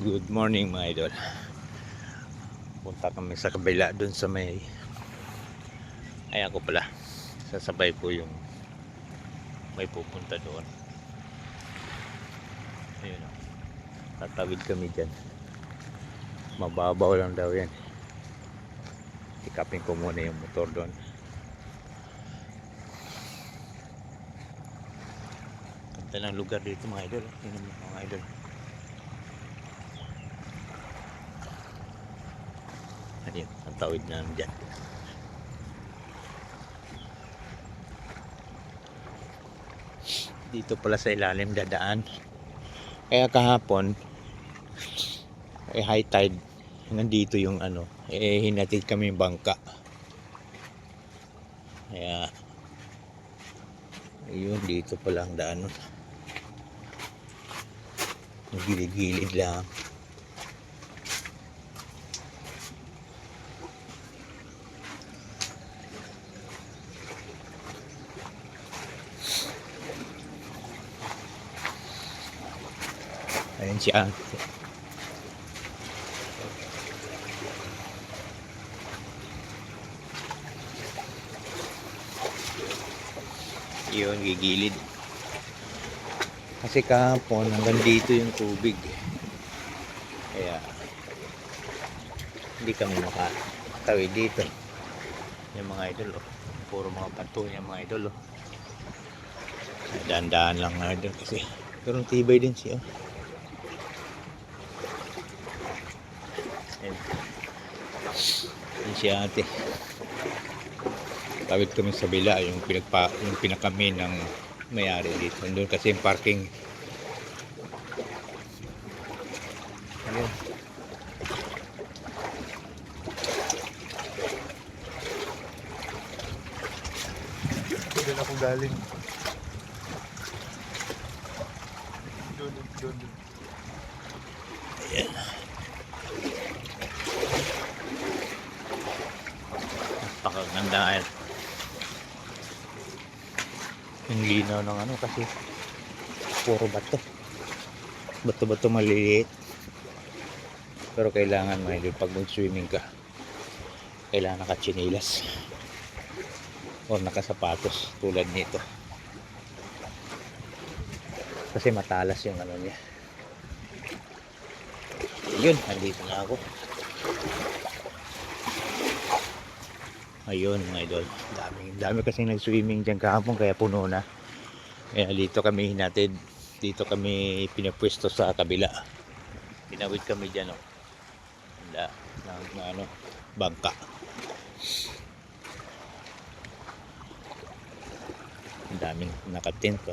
Good morning mga idol. Punta kami sa kabila dun sa may ay ako pala sasabay ko yung may pupunta doon. Ayun o, tatawid kami dyan. Mababaw lang daw yan. Ikapin ko muna yung motor doon. Ganda ng lugar dito mga idol. Tingnan mo mga idol. Ayun, ang tawid na dyan. Dito pala sa ilalim dadaan. Kaya kahapon high tide, nandito yung hinatid kami yung bangka. Kaya ayun, dito pala ang daan. Gilid-gilid lang. Ayun siya. Yun, gigilid. Kasi kahapon hanggang dito yung tubig. Kaya hindi kami makatawid dito. Yung mga idol, oh. Puro mga pato yung mga idol, oh. Daan-daan lang nga idol kasi. Pero tibay din siya. Yan si ate. Tawid kami sa bila yung pinakami ng may-ari dito. Doon kasi yung parking. Ayun. Doon ako galing. Doon. Ayan. Napakaganda nga yan. Yung linaw ng kasi puro bato. Bato-bato maliliit. Pero kailangan mga idol, pag mag-swimming ka, kailangan naka-chinilas o nakasapatos tulad nito. Kasi matalas yung niya. Ayun, nandito na ako. Ayun mga idol, dami kasi nag-swimming dyan kahapon kaya puno na. Kaya dito kami hinatid, dito kami pinapwesto sa kabila. Tinawid kami dyan ng bangka. Ang daming nakatent pa.